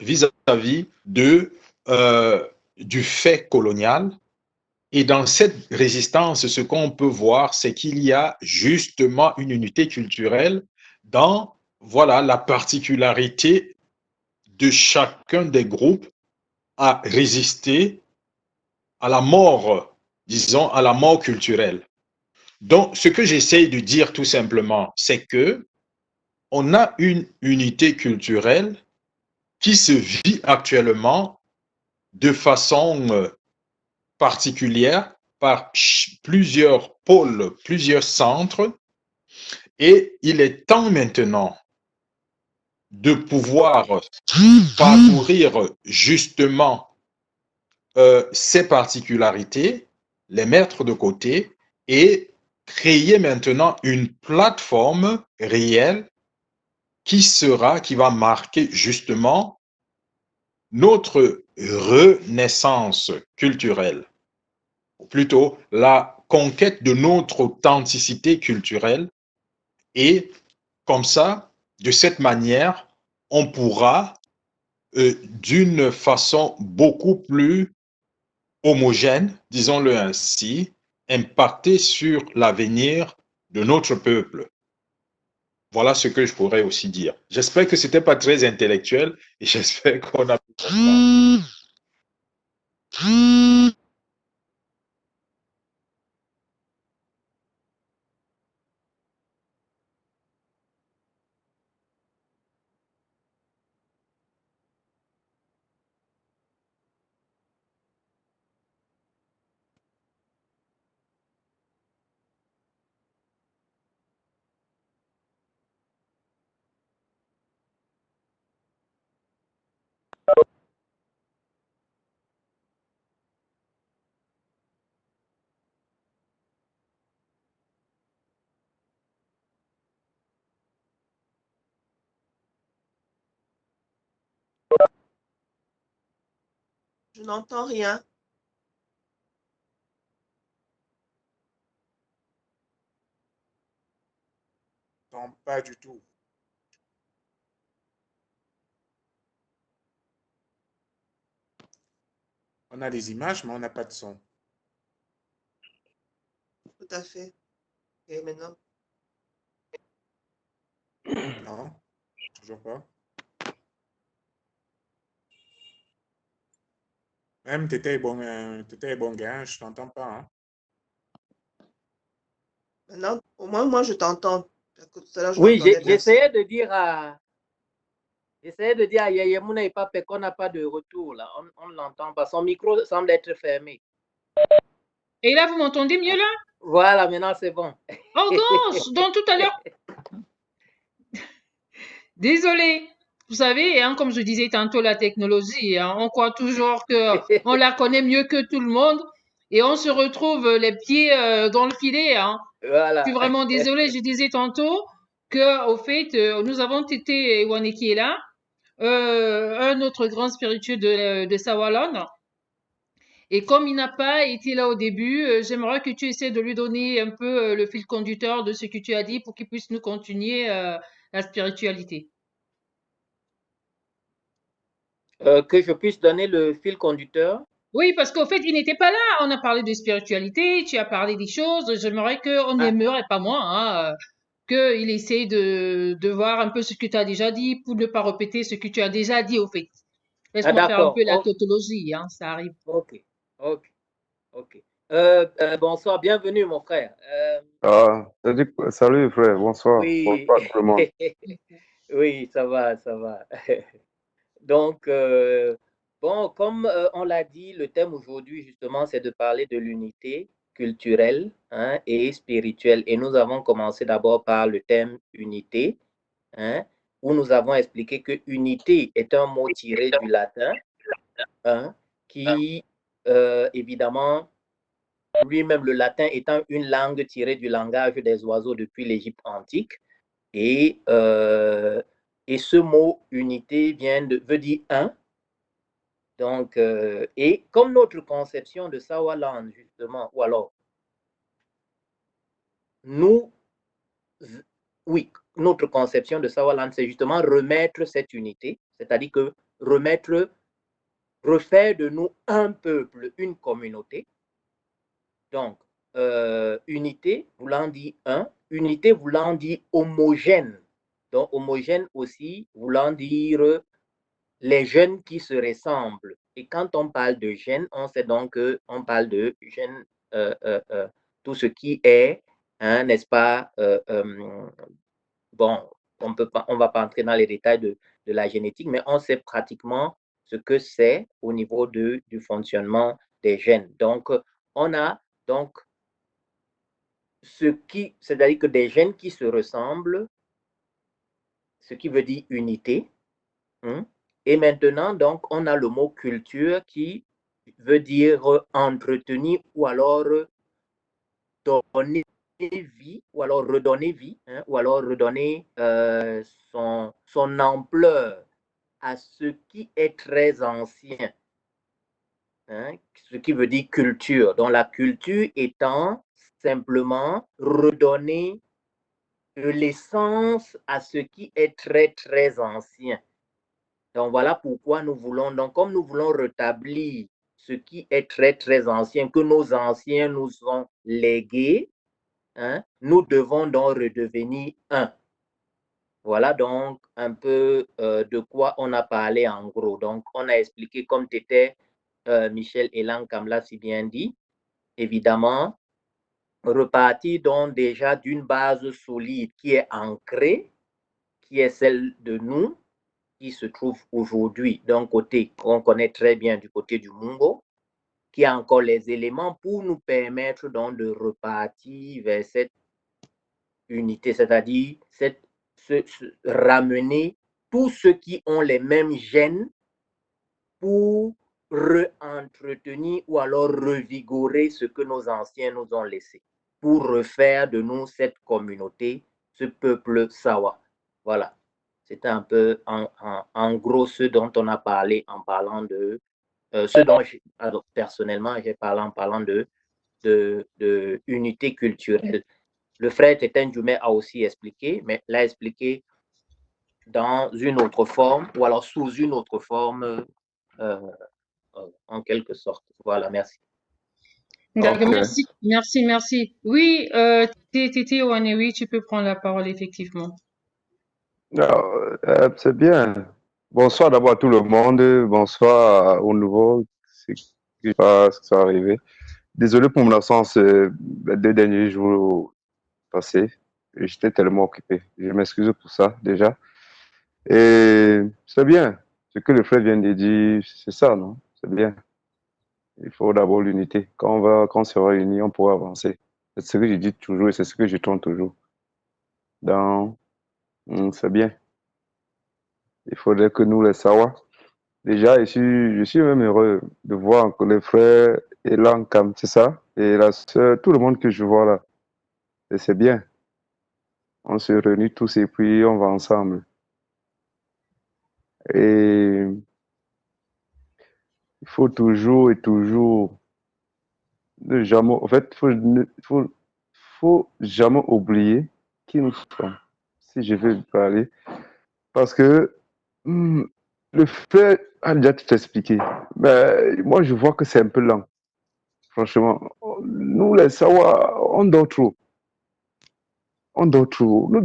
vis-à-vis du fait colonial. Et dans cette résistance, ce qu'on peut voir, c'est qu'il y a justement une unité culturelle dans, voilà, la particularité de chacun des groupes à résister à la mort, disons, à la mort culturelle. Donc, ce que j'essaie de dire tout simplement, c'est que on a une unité culturelle qui se vit actuellement de façon particulière par plusieurs pôles, plusieurs centres, et il est temps maintenant de pouvoir parcourir justement ces particularités, les mettre de côté et créer maintenant une plateforme réelle qui va marquer justement notre renaissance culturelle, ou plutôt la conquête de notre authenticité culturelle. Et comme ça, de cette manière, on pourra, d'une façon beaucoup plus homogène, disons-le ainsi, impacter sur l'avenir de notre peuple. Voilà ce que je pourrais aussi dire. J'espère que ce n'était pas très intellectuel et j'espère qu'on a pu comprendre. Je n'entends rien. Non, pas du tout. On a des images, mais on n'a pas de son. Tout à fait. Et maintenant, Non, toujours pas. Même t'étais bon gars, je t'entends pas. Hein. maintenant, au moins, moi, je t'entends. Parce que tout à l'heure, je Oui, n'entendais personne. j'essayais de dire à Yayemouna et Pape qu'on n'a pas de retour là. On ne l'entend pas. Son micro semble être fermé. Et là, vous m'entendez mieux là? Voilà, maintenant c'est bon. Oh gosh, donc tout à l'heure. Désolé. Vous savez, hein, comme je disais tantôt, la technologie, hein, on croit toujours que on la connaît mieux que tout le monde et on se retrouve les pieds dans le filet. Hein. Je Voilà. suis vraiment désolée. Je disais tantôt que, au fait, nous avons été Ewane qui est là, un autre grand spiritueux de Sawalan. Et comme il n'a pas été là au début, j'aimerais que tu essaies de lui donner un peu le fil conducteur de ce que tu as dit pour qu'il puisse nous continuer la spiritualité. Que je puisse donner le fil conducteur. Oui, parce qu'au fait, il n'était pas là. On a parlé de spiritualité, tu as parlé des choses. J'aimerais qu'on n'aimerait pas moi, hein, qu'il essaie de voir un peu ce que tu as déjà dit pour ne pas répéter ce que tu as déjà dit, au fait. Laisse-moi faire un D'accord. peu la tautologie, hein, ça arrive. Ok. Ok. Ok. Bonsoir, bienvenue mon frère. Salut frère, bonsoir. Oui. Bonsoir tout le monde. Oui, ça va, ça va. Donc, bon, comme on l'a dit, le thème aujourd'hui, justement, c'est de parler de l'unité culturelle hein, et spirituelle. Et nous avons commencé d'abord par le thème unité, hein, où nous avons expliqué que unité est un mot tiré du latin, hein, qui, évidemment, lui-même, le latin étant une langue tirée du langage des oiseaux depuis l'Égypte antique. Et, euh, et ce mot unité veut dire un. Donc, et comme notre conception de Sawaland, justement, ou alors, nous, oui, notre conception de Sawaland, c'est justement remettre cette unité, c'est-à-dire que refaire de nous un peuple, une communauté. Donc, unité voulant dire un, unité voulant dire homogène. Donc, homogène aussi voulant dire les gènes qui se ressemblent. Et quand on parle de gènes, on sait donc qu'on parle de gènes, tout ce qui est, hein, n'est-ce pas, bon, on ne va pas entrer dans les détails de la génétique, mais on sait pratiquement ce que c'est au niveau du fonctionnement des gènes. Donc, on a donc c'est-à-dire que des gènes qui se ressemblent, ce qui veut dire unité. Hein? Et maintenant, donc, on a le mot culture qui veut dire entretenir ou alors donner vie, ou alors redonner vie, hein, ou alors redonner son ampleur à ce qui est très ancien, hein, ce qui veut dire culture. Donc la culture étant simplement redonner de l'essence à ce qui est très, très ancien. Donc voilà pourquoi nous voulons, donc comme nous voulons rétablir ce qui est très, très ancien, que nos anciens nous ont légué, hein, nous devons donc redevenir un. Voilà donc un peu de quoi on a parlé en gros. Donc on a expliqué comme t'étais Michel Elan, comme l'a si bien dit, évidemment, repartir donc déjà d'une base solide qui est ancrée, qui est celle de nous, qui se trouve aujourd'hui d'un côté qu'on connaît très bien du côté du Mungo, qui a encore les éléments pour nous permettre donc de repartir vers cette unité, c'est-à-dire ramener tous ceux qui ont les mêmes gènes pour re-entretenir ou alors revigorer ce que nos anciens nous ont laissé, pour refaire de nous cette communauté, ce peuple Sawa. Voilà. C'est un peu en gros ce dont on a parlé en parlant de ce dont personnellement j'ai parlé en parlant de unité culturelle. Le frère Téten Djoumé a aussi expliqué, mais l'a expliqué dans une autre forme ou alors sous une autre forme en quelque sorte. Voilà, merci. D'accord, Ok. merci. Oui, Titi Wane, oui, tu peux prendre la parole, effectivement. C'est bien. Bonsoir d'abord à tout le monde. Bonsoir aux nouveaux qui sont arrivés. Désolé pour mon absence les 2 derniers jours passés. J'étais tellement occupé. Je m'excuse pour ça déjà. Et c'est bien. Ce que le frère vient de dire, c'est ça, non? C'est bien. Il faut d'abord l'unité. Quand on sera unis, on pourra avancer. C'est ce que je dis toujours et c'est ce que je tourne toujours. C'est bien. Il faudrait que nous, les Sawa, déjà, je suis même heureux de voir que les frères Elan Kam, c'est ça, et la sœur, tout le monde que je vois là. Et c'est bien. On se réunit tous et puis on va ensemble. Et il faut toujours et toujours ne jamais, en fait, faut jamais oublier qui nous sommes. Si je veux parler. Parce que le frère a déjà tout expliqué. Mais moi, je vois que c'est un peu lent. Franchement, nous, les Sawa, on dort trop. Nous